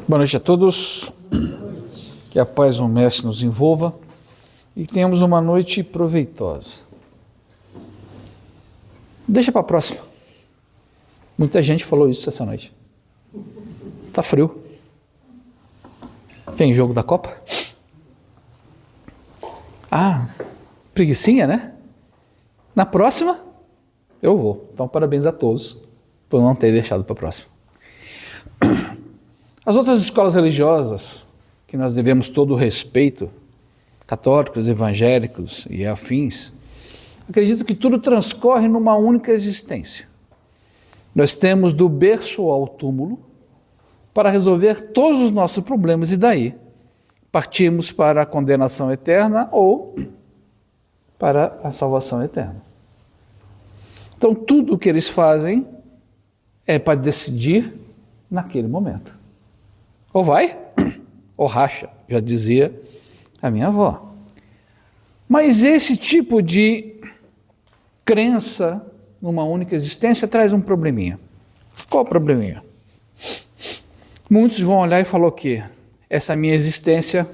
Boa noite a todos, que a paz do Mestre nos envolva e que tenhamos uma noite proveitosa. Deixa para a próxima. Muita gente falou isso essa noite. Tá frio. Tem jogo da Copa? Ah, preguicinha, né? Na próxima, eu vou. Então, parabéns a todos por não ter deixado para a próxima. As outras escolas religiosas, que nós devemos todo o respeito, católicos, evangélicos e afins, acredito que tudo transcorre numa única existência. Nós temos do berço ao túmulo para resolver todos os nossos problemas e daí partimos para a condenação eterna ou para a salvação eterna. Então, tudo o que eles fazem é para decidir naquele momento. Ou vai, ou racha, já dizia a minha avó. Mas esse tipo de crença numa única existência traz um probleminha. Qual o probleminha? Muitos vão olhar e falar que essa minha existência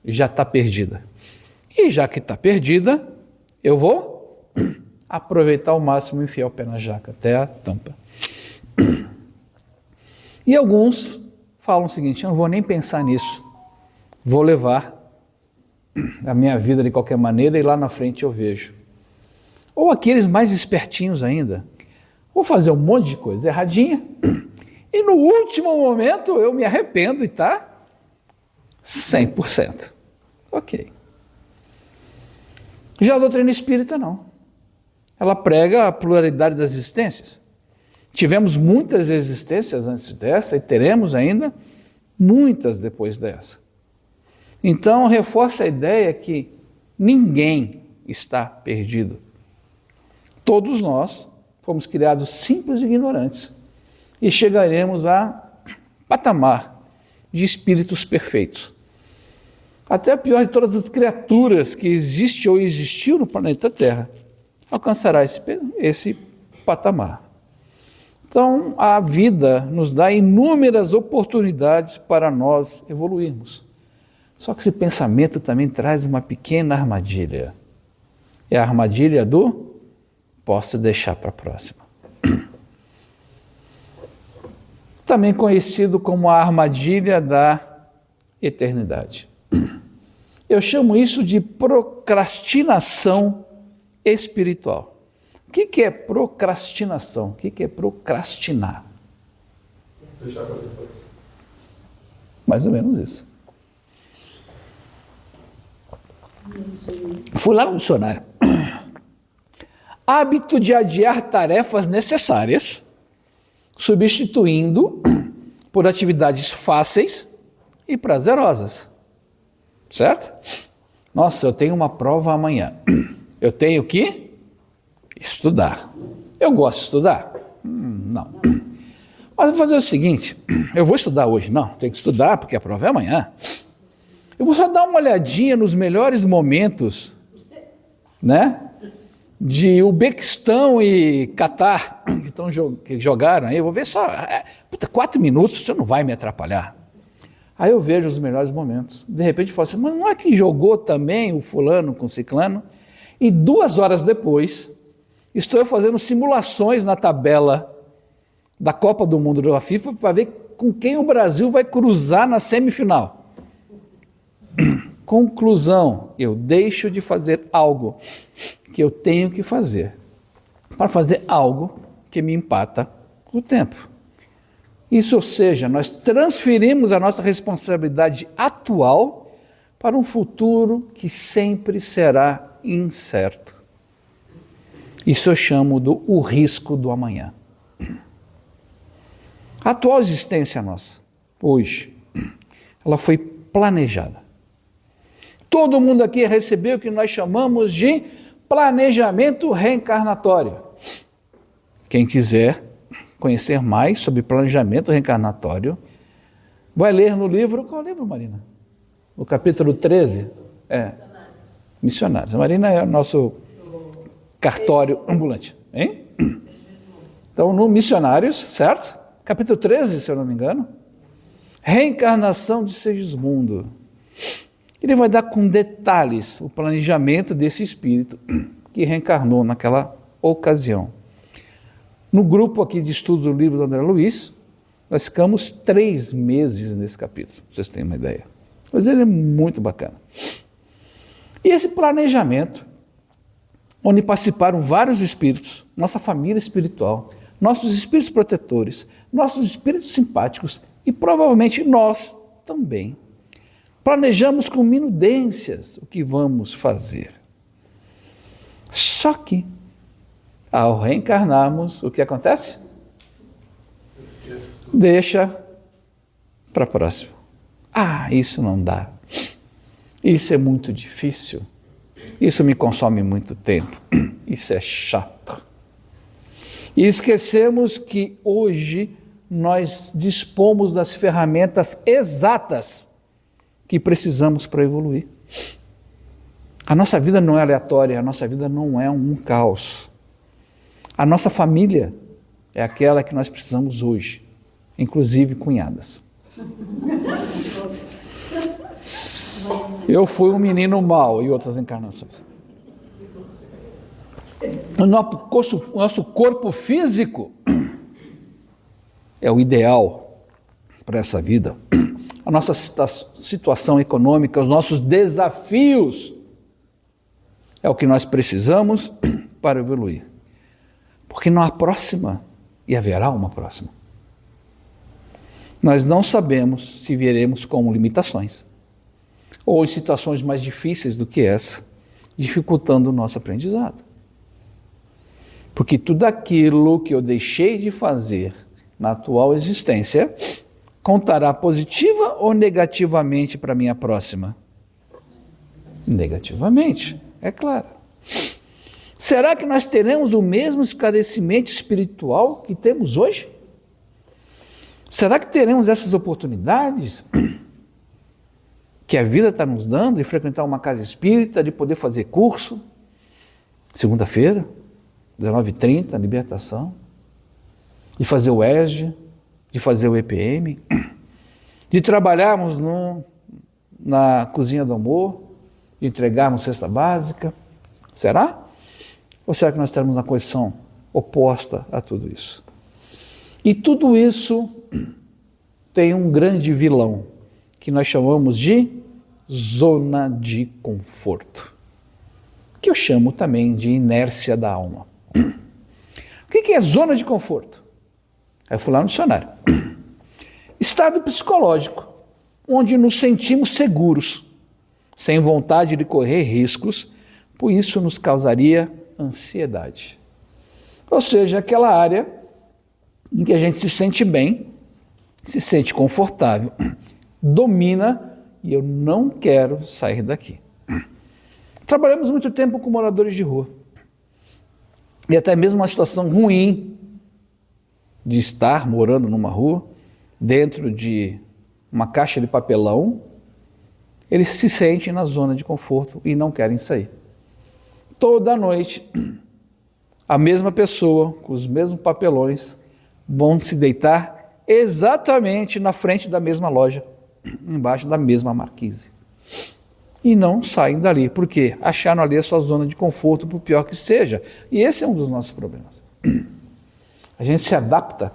já está perdida. E já que está perdida, eu vou aproveitar ao máximo e enfiar o pé na jaca, até a tampa. E alguns falam o seguinte: eu não vou nem pensar nisso, vou levar a minha vida de qualquer maneira e lá na frente eu vejo. Ou aqueles mais espertinhos ainda, vou fazer um monte de coisa erradinha e no último momento eu me arrependo e está 100%. Ok. Já a doutrina espírita não. Ela prega a pluralidade das existências. Tivemos muitas existências antes dessa e teremos ainda muitas depois dessa. Então, reforça a ideia que ninguém está perdido. Todos nós fomos criados simples e ignorantes e chegaremos a patamar de espíritos perfeitos. Até a pior de todas as criaturas que existe ou existiu no planeta Terra alcançará esse patamar. Então, a vida nos dá inúmeras oportunidades para nós evoluirmos. Só que esse pensamento também traz uma pequena armadilha. É a armadilha do posso deixar para a próxima. Também conhecido como a armadilha da eternidade. Eu chamo isso de procrastinação espiritual. O que é procrastinação? O que é procrastinar? Deixar para depois. Mais ou menos isso. Fui lá no dicionário. Hábito de adiar tarefas necessárias, substituindo por atividades fáceis e prazerosas. Certo? Nossa, eu tenho uma prova amanhã. Eu tenho que estudar. Eu gosto de estudar? Não. Mas vou fazer o seguinte, eu vou estudar hoje. Não, tenho que estudar porque a prova é amanhã. Eu vou só dar uma olhadinha nos melhores momentos, né, de Uzbequistão e Catar, que jogaram aí. Eu vou ver só, 4 minutos, você não vai me atrapalhar. Aí eu vejo os melhores momentos. De repente eu falo assim, mas não é que jogou também o fulano com o ciclano? E 2 horas depois, estou eu fazendo simulações na tabela da Copa do Mundo da FIFA para ver com quem o Brasil vai cruzar na semifinal. Conclusão, eu deixo de fazer algo que eu tenho que fazer para fazer algo que me empata o tempo. Isso, ou seja, nós transferimos a nossa responsabilidade atual para um futuro que sempre será incerto. Isso eu chamo o risco do amanhã. A atual existência nossa, hoje, ela foi planejada. Todo mundo aqui recebeu o que nós chamamos de planejamento reencarnatório. Quem quiser conhecer mais sobre planejamento reencarnatório, vai ler no livro, qual é o livro, Marina? No capítulo 13? Missionários. A Marina é o nosso cartório ambulante, hein? Então, no Missionários, certo? Capítulo 13, se eu não me engano. reencarnação de Segismundo. Ele vai dar com detalhes o planejamento desse espírito que reencarnou naquela ocasião. No grupo aqui de estudos do livro do André Luiz, nós ficamos 3 meses nesse capítulo, pra vocês terem uma ideia. Mas ele é muito bacana. E esse planejamento, onde participaram vários espíritos, nossa família espiritual, nossos espíritos protetores, nossos espíritos simpáticos e provavelmente nós também, planejamos com minudências o que vamos fazer. Só que, ao reencarnarmos, o que acontece? Deixa para a próxima. Isso não dá. Isso é muito difícil. Isso me consome muito tempo. Isso é chato. E esquecemos que hoje nós dispomos das ferramentas exatas que precisamos para evoluir. A nossa vida não é aleatória, a nossa vida não é um caos. A nossa família é aquela que nós precisamos hoje, inclusive cunhadas. Eu fui um menino mau em outras encarnações. O nosso corpo físico é o ideal para essa vida. A nossa situação econômica, os nossos desafios é o que nós precisamos para evoluir. Porque não há próxima e haverá uma próxima. Nós não sabemos se veremos como limitações ou em situações mais difíceis do que essa, dificultando o nosso aprendizado. Porque tudo aquilo que eu deixei de fazer na atual existência contará positiva ou negativamente para a minha próxima? Negativamente, é claro. Será que nós teremos o mesmo esclarecimento espiritual que temos hoje? Será que teremos essas oportunidades que a vida está nos dando de frequentar uma casa espírita, de poder fazer curso, segunda-feira, 19h30, libertação, de fazer o ESG, de fazer o EPM, de trabalharmos na cozinha do amor, de entregarmos cesta básica? Será? Ou será que nós estaremos na condição oposta a tudo isso? E tudo isso tem um grande vilão, que nós chamamos de zona de conforto, que eu chamo também de inércia da alma. O que é zona de conforto? Aí eu fui lá no dicionário. Estado psicológico, onde nos sentimos seguros, sem vontade de correr riscos, por isso nos causaria ansiedade. Ou seja, aquela área em que a gente se sente bem, se sente confortável, domina e eu não quero sair daqui. Trabalhamos muito tempo com moradores de rua. E até mesmo uma situação ruim de estar morando numa rua, dentro de uma caixa de papelão, eles se sentem na zona de conforto e não querem sair. Toda noite, a mesma pessoa, com os mesmos papelões, vão se deitar exatamente na frente da mesma loja, embaixo da mesma marquise. E não saem dali, porque acharam ali a sua zona de conforto, por pior que seja. E esse é um dos nossos problemas. A gente se adapta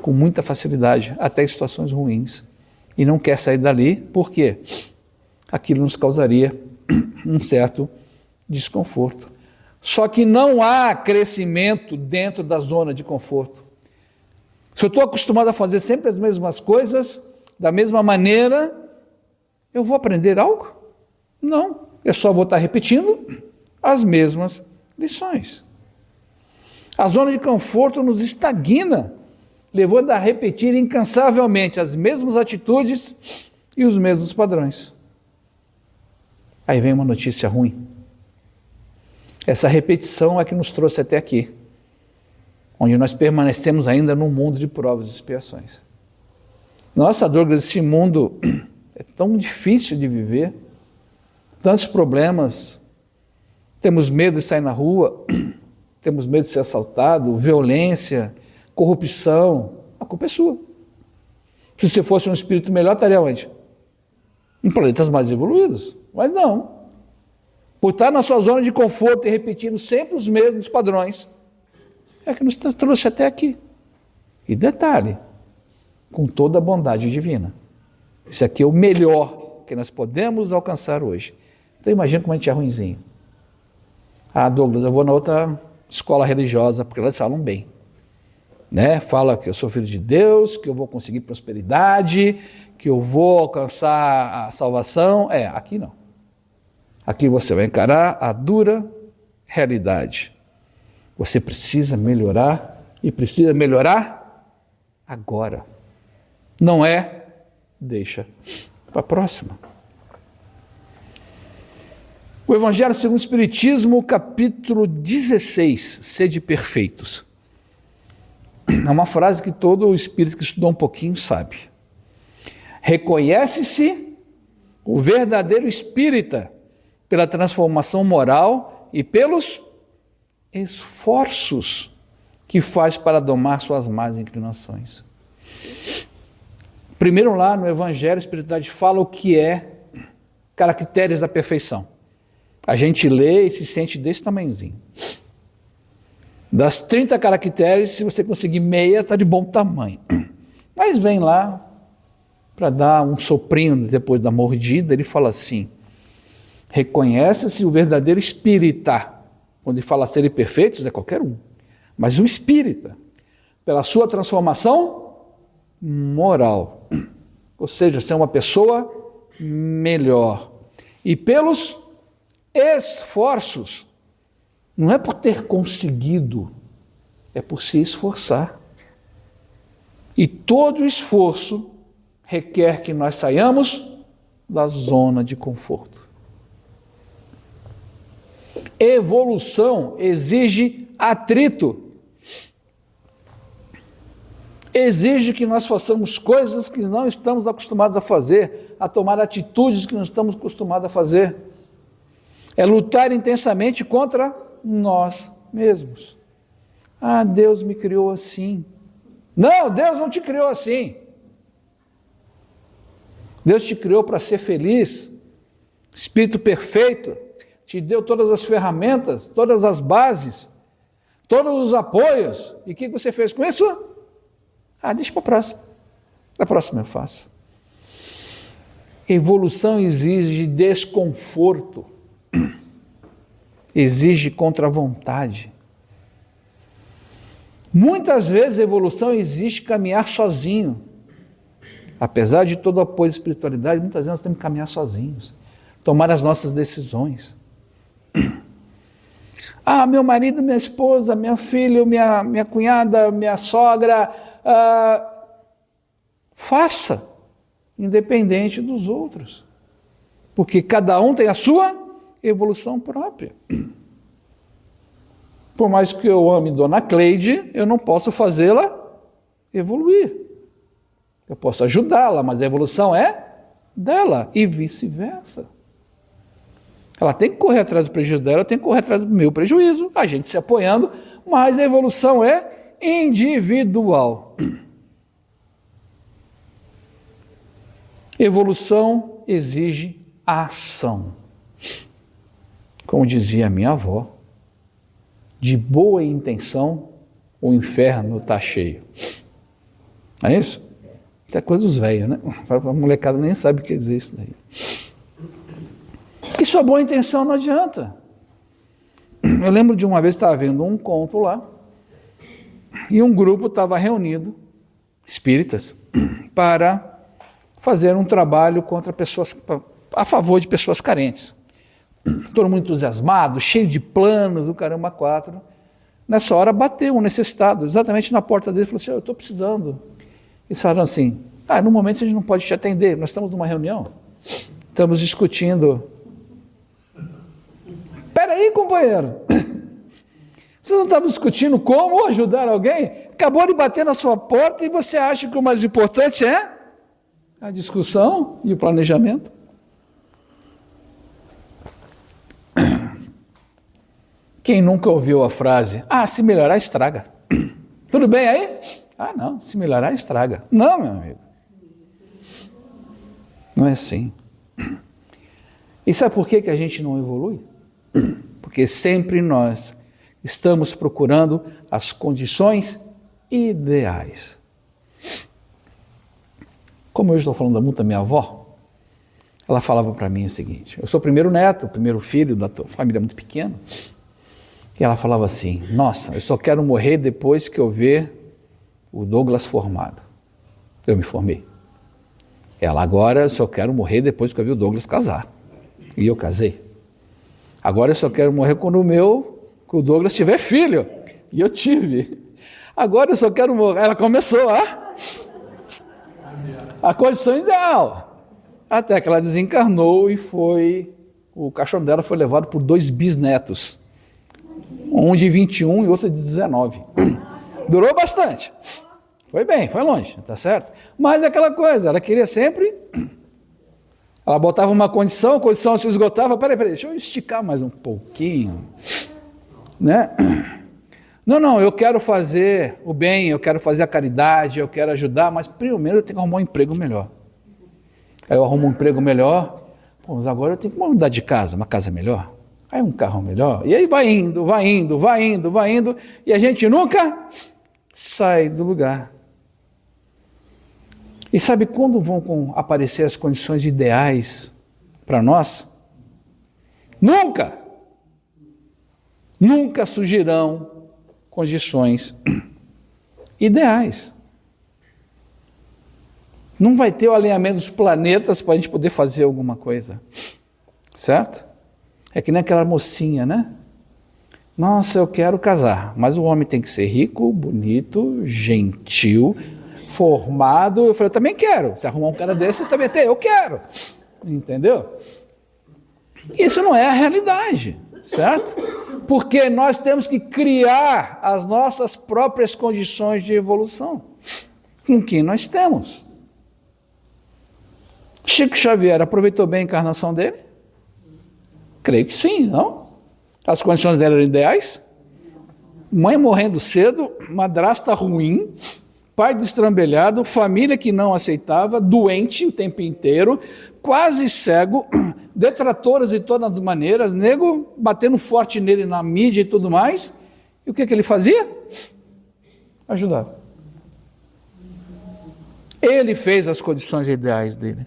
com muita facilidade, até em situações ruins, e não quer sair dali, porque aquilo nos causaria um certo desconforto. Só que não há crescimento dentro da zona de conforto. Se eu estou acostumado a fazer sempre as mesmas coisas, da mesma maneira, eu vou aprender algo? Não, eu só vou estar repetindo as mesmas lições. A zona de conforto nos estagna, levando a repetir incansavelmente as mesmas atitudes e os mesmos padrões. Aí vem uma notícia ruim. Essa repetição é que nos trouxe até aqui, onde nós permanecemos ainda num mundo de provas e expiações. Nossa, Douglas, esse mundo é tão difícil de viver, tantos problemas, temos medo de sair na rua, temos medo de ser assaltado, violência, corrupção, a culpa é sua. Se você fosse um espírito melhor, estaria onde? Em planetas mais evoluídos. Mas não. Por estar na sua zona de conforto e repetindo sempre os mesmos padrões, é que nos trouxe até aqui. E detalhe, com toda a bondade divina. Isso aqui é o melhor que nós podemos alcançar hoje. Então imagina como a gente é ruinzinho. Ah, Douglas, eu vou na outra escola religiosa, porque elas falam bem. Né? Fala que eu sou filho de Deus, que eu vou conseguir prosperidade, que eu vou alcançar a salvação. Aqui não. Aqui você vai encarar a dura realidade. Você precisa melhorar e precisa melhorar agora. Não deixa para a próxima. O Evangelho segundo o Espiritismo, capítulo 16, sede perfeitos. É uma frase que todo espírito que estudou um pouquinho sabe. Reconhece-se o verdadeiro espírita pela transformação moral e pelos esforços que faz para domar suas más inclinações. Primeiro lá no Evangelho, a Espiritualidade fala o que é caracteres da perfeição. A gente lê e se sente desse tamanhozinho. Das 30 caracteres, se você conseguir meia, está de bom tamanho. Mas vem lá, para dar um soprinho depois da mordida, ele fala assim, reconhece-se o verdadeiro espírita. Quando ele fala serem perfeitos, é qualquer um. Mas o espírita, pela sua transformação moral. Ou seja, ser uma pessoa melhor. E pelos esforços. Não é por ter conseguido, é por se esforçar. E todo esforço requer que nós saiamos da zona de conforto. Evolução exige atrito. Exige que nós façamos coisas que não estamos acostumados a fazer, a tomar atitudes que não estamos acostumados a fazer. É lutar intensamente contra nós mesmos. Ah, Deus me criou assim. Não, Deus não te criou assim. Deus te criou para ser feliz, espírito perfeito, te deu todas as ferramentas, todas as bases, todos os apoios. E o que você fez com isso? Deixa para a próxima. Na próxima eu faço. Evolução exige desconforto. Exige contra-vontade. Muitas vezes a evolução exige caminhar sozinho. Apesar de todo o apoio da espiritualidade, muitas vezes nós temos que caminhar sozinhos. Tomar as nossas decisões. Meu marido, minha esposa, minha filha, minha cunhada, minha sogra. Faça, independente dos outros. Porque cada um tem a sua evolução própria. Por mais que eu ame Dona Cleide, eu não posso fazê-la evoluir. Eu posso ajudá-la, mas a evolução é dela e vice-versa. Ela tem que correr atrás do prejuízo dela, eu tenho que correr atrás do meu prejuízo, a gente se apoiando, mas a evolução é individual. Evolução exige ação. Como dizia a minha avó, de boa intenção, o inferno está cheio. É isso? Isso é coisa dos velhos, né? A molecada nem sabe o que quer dizer isso daí. E sua boa intenção não adianta. Eu lembro de uma vez que estava vendo um conto lá, e um grupo estava reunido, espíritas, para fazer um trabalho contra pessoas, a favor de pessoas carentes. Todo mundo entusiasmado, cheio de planos, o caramba 4. Nessa hora bateu um necessitado, exatamente na porta dele, falou assim, eu estou precisando. Eles falaram assim, no momento a gente não pode te atender, nós estamos numa reunião, estamos discutindo. Espera aí, companheiro, vocês não estavam discutindo como ajudar alguém? Acabou de bater na sua porta e você acha que o mais importante é a discussão e o planejamento? Quem nunca ouviu a frase, se melhorar, estraga. Tudo bem aí? Não, se melhorar, estraga. Não, meu amigo. Não é assim. E sabe por que a gente não evolui? Porque sempre nós estamos procurando as condições ideais. Como eu estou falando muito da minha avó, ela falava para mim o seguinte: eu sou o primeiro neto, o primeiro filho da família muito pequena, e ela falava assim: nossa, eu só quero morrer depois que eu ver o Douglas formado. Eu me formei. Ela: agora eu só quero morrer depois que eu ver o Douglas casar. E eu casei. Agora eu só quero morrer quando o Douglas tiver filho. E eu tive. Agora eu só quero morrer. Ela começou a condição ideal. Até que ela desencarnou e o caixão dela foi levado por 2 bisnetos. Um de 21 e outro de 19. Durou bastante. Foi bem, foi longe, tá certo? Mas é aquela coisa, ela queria sempre... Ela botava uma condição, a condição se esgotava, peraí, deixa eu esticar mais um pouquinho, né? Não, eu quero fazer o bem, eu quero fazer a caridade, eu quero ajudar, mas primeiro eu tenho que arrumar um emprego melhor. Aí eu arrumo um emprego melhor, mas agora eu tenho que mudar de casa, uma casa melhor, aí um carro melhor, e aí vai indo, e a gente nunca sai do lugar. E sabe quando vão aparecer as condições ideais para nós? Nunca! Nunca surgirão condições ideais. Não vai ter o alinhamento dos planetas para a gente poder fazer alguma coisa. Certo? É que nem aquela mocinha, né? Nossa, eu quero casar, mas o homem tem que ser rico, bonito, gentil, formado. Eu falei, eu também quero. Se arrumar um cara desse, eu também tenho. Eu quero. Entendeu? Isso não é a realidade, certo? Porque nós temos que criar as nossas próprias condições de evolução com o que nós temos. Chico Xavier aproveitou bem a encarnação dele? Creio que sim, não? As condições dele eram ideais? Mãe morrendo cedo, madrasta ruim, pai destrambelhado, família que não aceitava, doente o tempo inteiro, quase cego, detratoras de todas as maneiras, nego batendo forte nele na mídia e tudo mais. E o que ele fazia? Ajudava. Ele fez as condições ideais dele.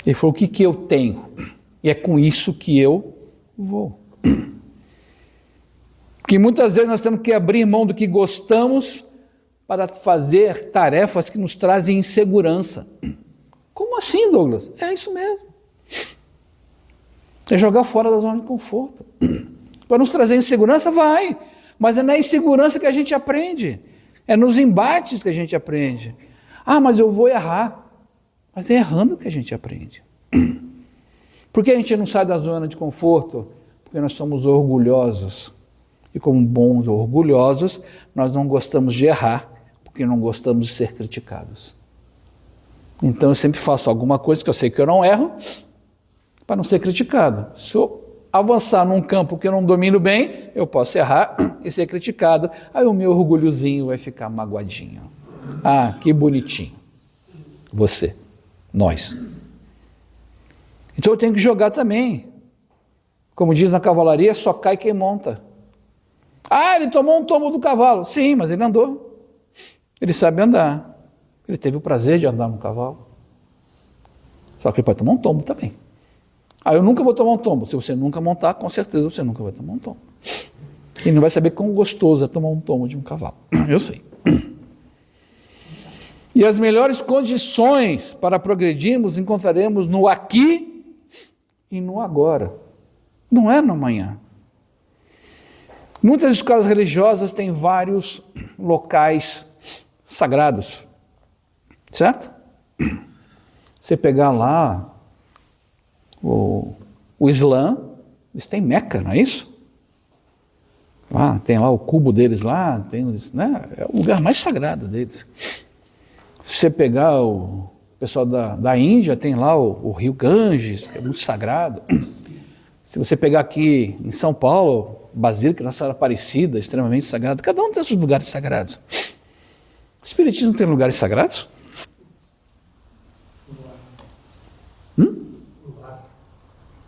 Ele falou, o que eu tenho? E é com isso que eu vou. Porque muitas vezes nós temos que abrir mão do que gostamos para fazer tarefas que nos trazem insegurança. Como assim, Douglas? É isso mesmo. É jogar fora da zona de conforto. Para nos trazer insegurança, vai. Mas é na insegurança que a gente aprende. É nos embates que a gente aprende. Ah, mas eu vou errar. Mas é errando que a gente aprende. Por que a gente não sai da zona de conforto? Porque nós somos orgulhosos. E como bons orgulhosos, nós não gostamos de errar, porque não gostamos de ser criticados. Então eu sempre faço alguma coisa que eu sei que eu não erro, para não ser criticado. Se eu avançar num campo que eu não domino bem, eu posso errar e ser criticado. Aí o meu orgulhozinho vai ficar magoadinho. Ah, que bonitinho. Você, nós. Então eu tenho que jogar também. Como diz na cavalaria, só cai quem monta. Ah, ele tomou um tombo do cavalo. Sim, mas ele andou. Ele sabe andar. Ele teve o prazer de andar no cavalo. Só que ele pode tomar um tombo também. Ah, eu nunca vou tomar um tombo. Se você nunca montar, com certeza você nunca vai tomar um tombo. E não vai saber quão gostoso é tomar um tombo de um cavalo. Eu sei. E as melhores condições para progredirmos encontraremos no aqui e no agora. Não é no amanhã. Muitas escolas religiosas têm vários locais sagrados, certo? Você pegar lá o Islã, eles têm Meca, não é isso? Ah, tem lá o cubo deles lá, tem, né? É o lugar mais sagrado deles. Se você pegar o pessoal da Índia, tem lá o rio Ganges, que é muito sagrado. Se você pegar aqui em São Paulo, Basílica Nossa Senhora Aparecida, extremamente sagrada. Cada um tem seus lugares sagrados. O Espiritismo tem lugares sagrados?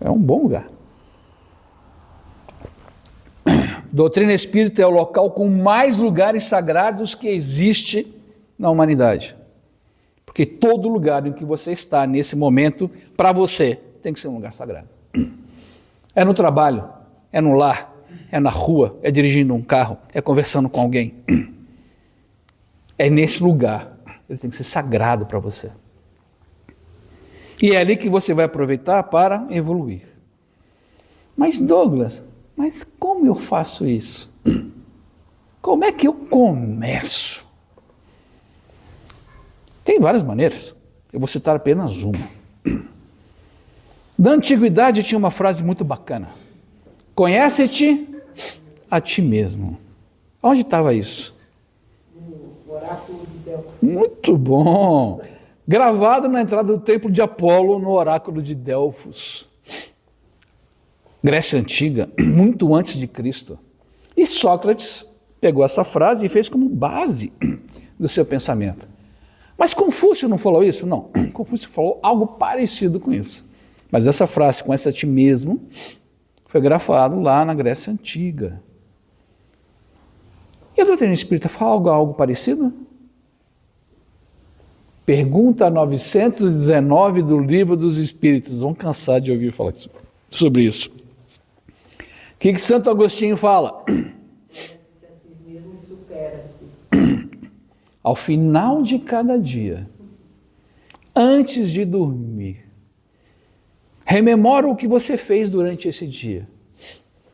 É um bom lugar. Doutrina espírita é o local com mais lugares sagrados que existe na humanidade. Porque todo lugar em que você está nesse momento, para você, tem que ser um lugar sagrado. É no trabalho, é no lar, é na rua, é dirigindo um carro, é conversando com alguém. É nesse lugar. Ele tem que ser sagrado para você. E é ali que você vai aproveitar para evoluir. Mas Douglas, mas como eu faço isso? Como é que eu começo? Tem várias maneiras. Eu vou citar apenas uma. Da antiguidade tinha uma frase muito bacana. Conhece-te a ti mesmo. Onde estava isso? No oráculo de Delfos. Muito bom. Gravado na entrada do templo de Apolo, no oráculo de Delfos. Grécia Antiga, muito antes de Cristo. E Sócrates pegou essa frase e fez como base do seu pensamento. Mas Confúcio não falou isso? Não. Confúcio falou algo parecido com isso. Mas essa frase, conhece a ti mesmo, foi grafado lá na Grécia Antiga. E a doutrina espírita fala algo parecido? Pergunta 919 do Livro dos Espíritos. Vão cansar de ouvir falar sobre isso. O que Santo Agostinho fala? Ao final de cada dia, antes de dormir, rememora o que você fez durante esse dia.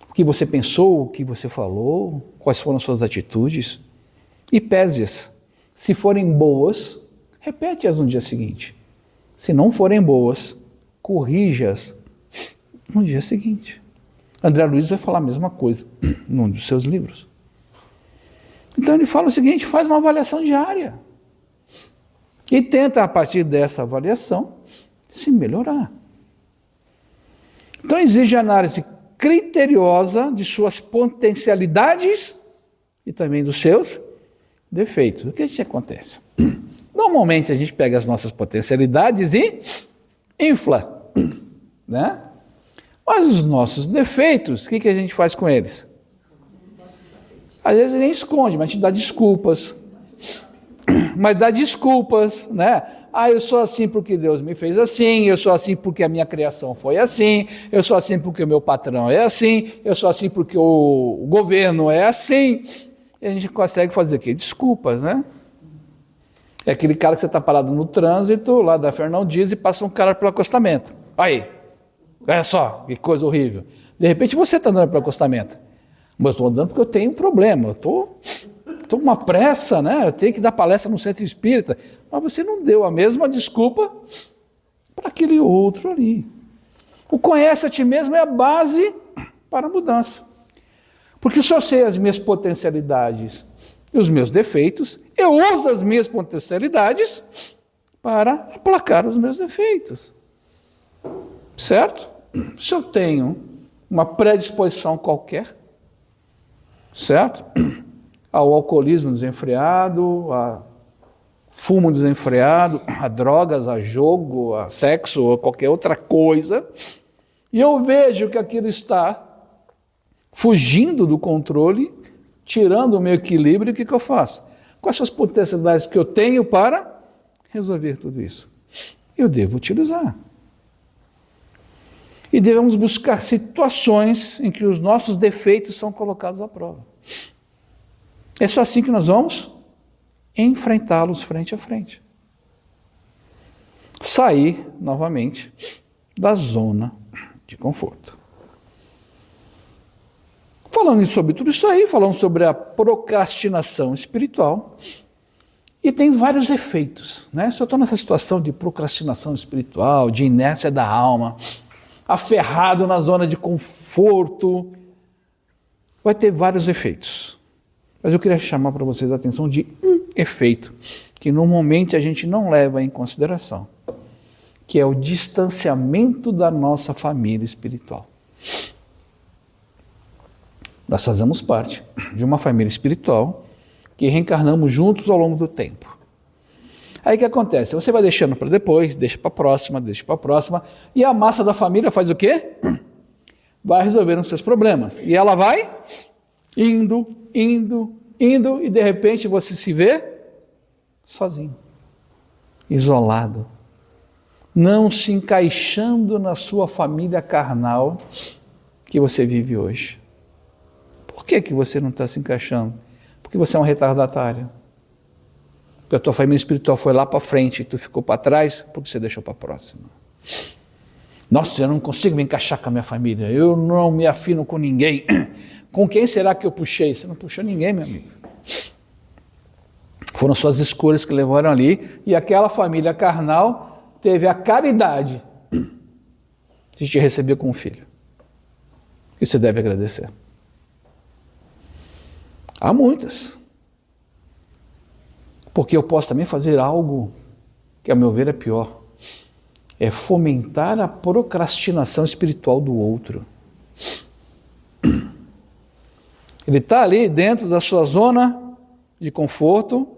O que você pensou, o que você falou, quais foram suas atitudes, e pese-as. Se forem boas, repete-as no dia seguinte. Se não forem boas, corrija-as no dia seguinte. André Luiz vai falar a mesma coisa num dos seus livros. Então ele fala o seguinte, faz uma avaliação diária. E tenta, a partir dessa avaliação, se melhorar. Então exige análise criteriosa de suas potencialidades e também dos seus defeitos. O que acontece? Normalmente a gente pega as nossas potencialidades e infla, né? Mas os nossos defeitos, o que a gente faz com eles? Às vezes nem esconde, mas a gente dá desculpas. Mas dá desculpas, né? Ah, eu sou assim porque Deus me fez assim, eu sou assim porque a minha criação foi assim, eu sou assim porque o meu patrão é assim, eu sou assim porque o governo é assim. E a gente consegue fazer o quê? Desculpas, né? É aquele cara que você está parado no trânsito, lá da Fernão Dias, e passa um cara pelo acostamento. Aí, olha só, que coisa horrível. De repente você está andando pelo acostamento. Mas eu estou andando porque eu tenho um problema, eu estou com uma pressa, né? Eu tenho que dar palestra no centro espírita. Mas você não deu a mesma desculpa para aquele outro ali. O conhece a ti mesmo é a base para a mudança. Porque se eu sei as minhas potencialidades e os meus defeitos, eu uso as minhas potencialidades para aplacar os meus defeitos. Certo? Se eu tenho uma predisposição qualquer, certo? Ao alcoolismo desenfreado, a fumo desenfreado, a drogas, a jogo, a sexo ou qualquer outra coisa, e eu vejo que aquilo está fugindo do controle, tirando o meu equilíbrio, o que eu faço? Quais são as potencialidades que eu tenho para resolver tudo isso? Eu devo utilizar. E devemos buscar situações em que os nossos defeitos são colocados à prova. É só assim que nós vamos enfrentá-los frente a frente. Sair, novamente, da zona de conforto. Falando sobre tudo isso aí, falamos sobre a procrastinação espiritual, e tem vários efeitos, né? Se eu estou nessa situação de procrastinação espiritual, de inércia da alma, aferrado na zona de conforto, vai ter vários efeitos. Mas eu queria chamar para vocês a atenção de um efeito que normalmente a gente não leva em consideração, que é o distanciamento da nossa família espiritual. Nós fazemos parte de uma família espiritual que reencarnamos juntos ao longo do tempo. Aí o que acontece? Você vai deixando para depois, deixa para a próxima, e a massa da família faz o quê? Vai resolvendo os seus problemas. E ela vai indo, e de repente você se vê sozinho, isolado, não se encaixando na sua família carnal que você vive hoje. Por que você não está se encaixando? Porque você é um retardatário. Porque a tua família espiritual foi lá para frente e tu ficou para trás porque você deixou para a próxima. Nossa, eu não consigo me encaixar com a minha família, eu não me afino com ninguém. Com quem será que eu puxei? Você não puxou ninguém, meu amigo. Foram suas escolhas que levaram ali, e aquela família carnal teve a caridade de te receber como filho. E você deve agradecer. Há muitas. Porque eu posso também fazer algo que, a meu ver, é pior. É fomentar a procrastinação espiritual do outro. Ele está ali dentro da sua zona de conforto,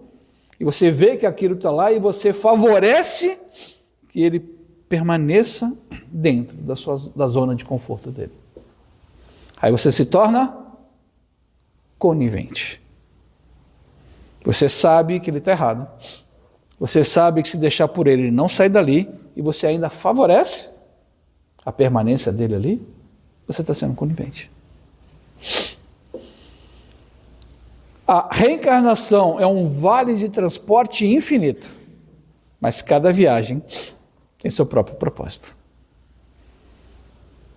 e você vê que aquilo está lá, e você favorece que ele permaneça dentro da zona de conforto dele. Aí você se torna conivente. Você sabe que ele está errado. Você sabe que se deixar por ele não sai dali, e você ainda favorece a permanência dele ali, você está sendo conivente. A reencarnação é um vale de transporte infinito, mas cada viagem tem seu próprio propósito.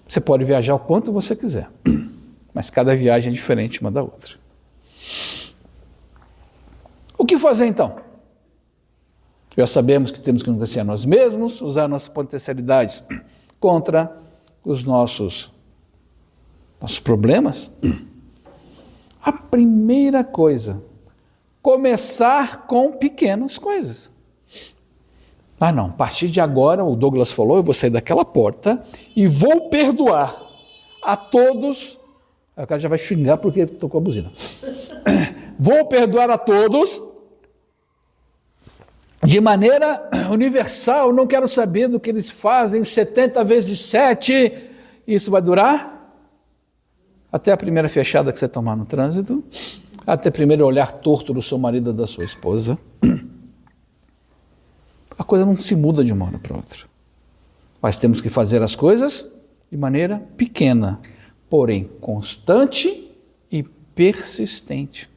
Você pode viajar o quanto você quiser, mas cada viagem é diferente uma da outra. O que fazer então? Já sabemos que temos que conhecer a nós mesmos, usar nossas potencialidades contra os nossos problemas. A primeira coisa, começar com pequenas coisas. Ah não, a partir de agora, o Douglas falou, eu vou sair daquela porta e vou perdoar a todos. Aí o cara já vai xingar porque tocou a buzina. Vou perdoar a todos de maneira universal, não quero saber do que eles fazem 70 vezes 7. Isso vai durar até a primeira fechada que você tomar no trânsito, até o primeiro olhar torto do seu marido ou da sua esposa. A coisa não se muda de uma hora para outra. Mas temos que fazer as coisas de maneira pequena, porém constante e persistente.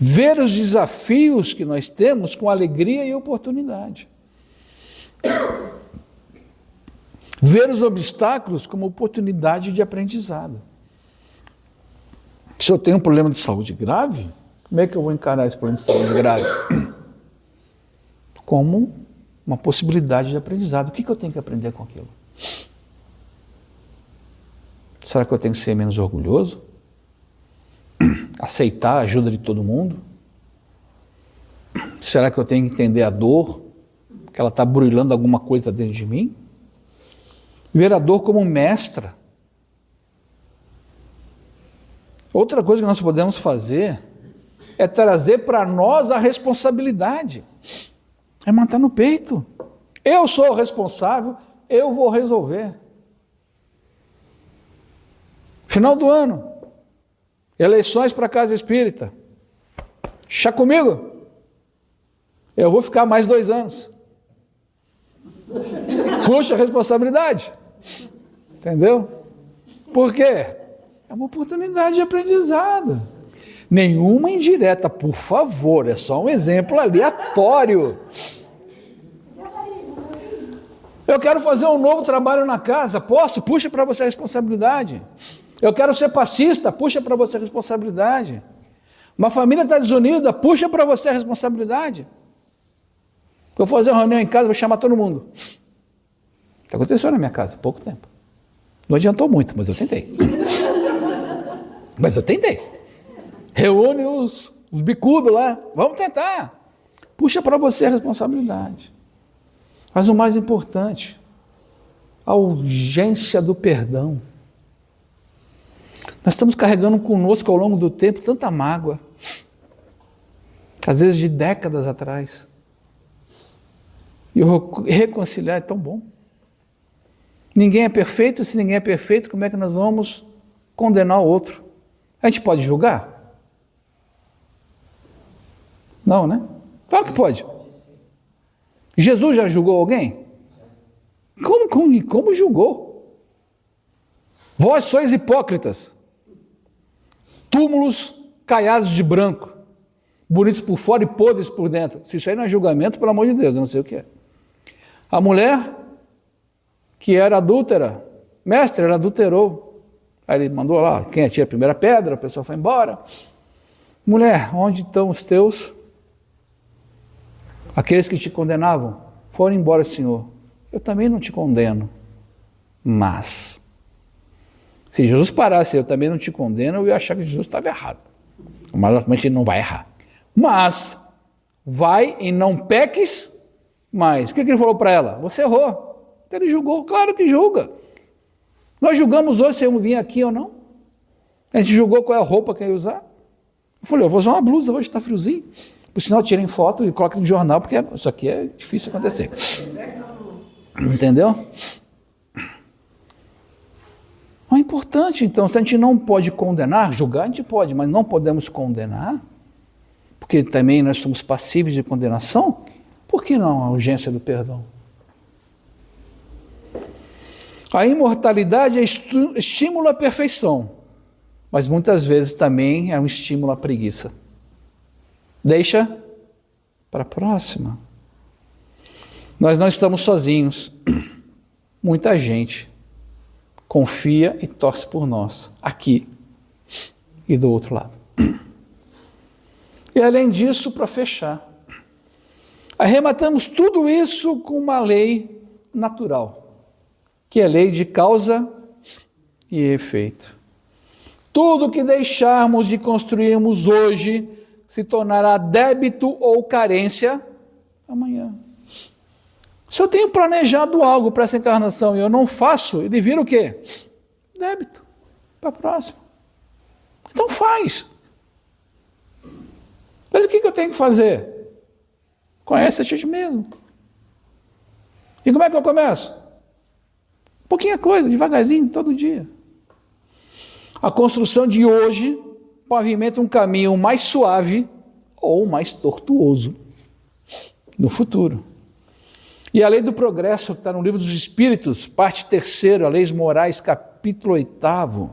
Ver os desafios que nós temos com alegria e oportunidade. Ver os obstáculos como oportunidade de aprendizado. Se eu tenho um problema de saúde grave, como é que eu vou encarar esse problema de saúde grave? Como uma possibilidade de aprendizado. O que eu tenho que aprender com aquilo? Será que eu tenho que ser menos orgulhoso? Aceitar a ajuda de todo mundo? Será que eu tenho que entender a dor? Que ela está brulhando alguma coisa dentro de mim? Ver a dor como mestra. Outra coisa que nós podemos fazer é trazer para nós a responsabilidade. É matar no peito. Eu sou o responsável, eu vou resolver. Final do ano, eleições para a Casa Espírita. Chá comigo. Eu vou ficar mais 2 anos. Puxa a responsabilidade. Entendeu? Por quê? É uma oportunidade de aprendizado. Nenhuma indireta, por favor, é só um exemplo aleatório. Eu quero fazer um novo trabalho na casa, posso? Puxa para você a responsabilidade. Eu quero ser passista, puxa para você a responsabilidade. Uma família está desunida, puxa para você a responsabilidade. Vou fazer uma reunião em casa, vou chamar todo mundo. Isso aconteceu na minha casa há pouco tempo. Não adiantou muito, mas eu tentei. Reúne os bicudos lá, vamos tentar. Puxa para você a responsabilidade. Mas o mais importante, a urgência do perdão. Nós estamos carregando conosco ao longo do tempo tanta mágoa, às vezes de décadas atrás. E reconciliar é tão bom. Ninguém é perfeito, se ninguém é perfeito, como é que nós vamos condenar o outro? A gente pode julgar? Não, né? Claro que pode. Jesus já julgou alguém? Como julgou? Vós sois hipócritas, túmulos caiados de branco, bonitos por fora e podres por dentro. Se isso aí não é julgamento, pelo amor de Deus, eu não sei o que é. A mulher que era adúltera, mestre, ela adulterou. Aí ele mandou lá, quem atira a primeira pedra, a pessoa foi embora. Mulher, onde estão os teus? Aqueles que te condenavam foram embora, Senhor. Eu também não te condeno. Mas, se Jesus parasse, eu também não te condeno, eu ia achar que Jesus estava errado. Mas, logicamente, ele não vai errar. Mas, vai e não peques mais. O que ele falou para ela? Você errou. Ele julgou, claro que julga. Nós julgamos hoje se eu vim aqui ou não. A gente julgou qual é a roupa que eu ia usar. Eu falei, eu vou usar uma blusa, hoje está friozinho. Por sinal, tirem foto e coloquem no jornal, porque isso aqui é difícil acontecer. Entendeu? É importante, então, se a gente não pode condenar, julgar a gente pode, mas não podemos condenar, porque também nós somos passíveis de condenação, por que não a urgência do perdão? A imortalidade é estímulo à perfeição, mas muitas vezes também é um estímulo à preguiça. Deixa para a próxima. Nós não estamos sozinhos. Muita gente confia e torce por nós, aqui e do outro lado. E além disso, para fechar, arrematamos tudo isso com uma lei natural, que é lei de causa e efeito. Tudo que deixarmos de construirmos hoje se tornará débito ou carência amanhã. Se eu tenho planejado algo para essa encarnação e eu não faço, ele vira o quê? Débito para a próxima. Então faz. Mas o que eu tenho que fazer? Conhece a ti mesmo. E como é que eu começo? Pouquinha coisa, devagarzinho, todo dia. A construção de hoje pavimenta um caminho mais suave ou mais tortuoso no futuro. E a lei do progresso, que está no Livro dos Espíritos, parte 3ª, Leis Morais, capítulo 8º.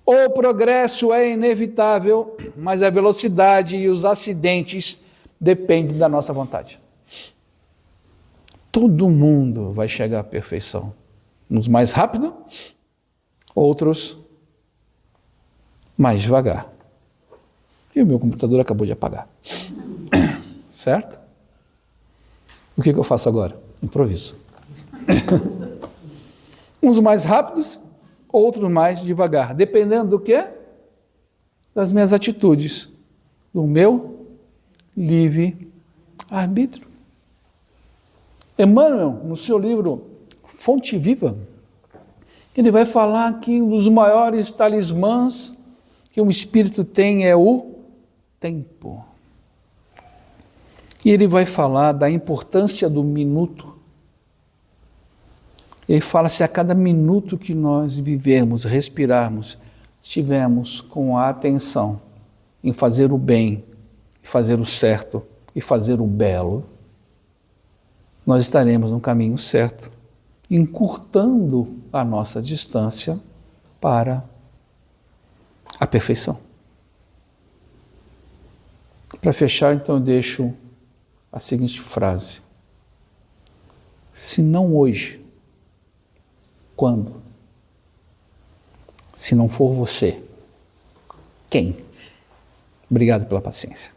O progresso é inevitável, mas a velocidade e os acidentes dependem da nossa vontade. Todo mundo vai chegar à perfeição. Uns mais rápido, outros mais devagar. E o meu computador acabou de apagar. Certo? O que eu faço agora? Improviso. Uns mais rápidos, outros mais devagar. Dependendo do quê? Das minhas atitudes. Do meu livre-arbítrio. Emmanuel, no seu livro Fonte Viva, ele vai falar que um dos maiores talismãs que um espírito tem é o tempo. E ele vai falar da importância do minuto. Ele fala se a cada minuto que nós vivemos, respirarmos, estivermos com a atenção em fazer o bem, fazer o certo e fazer o belo, nós estaremos no caminho certo, encurtando a nossa distância para a perfeição. Para fechar, então, eu deixo a seguinte frase: se não hoje, quando? Se não for você, quem? Obrigado pela paciência.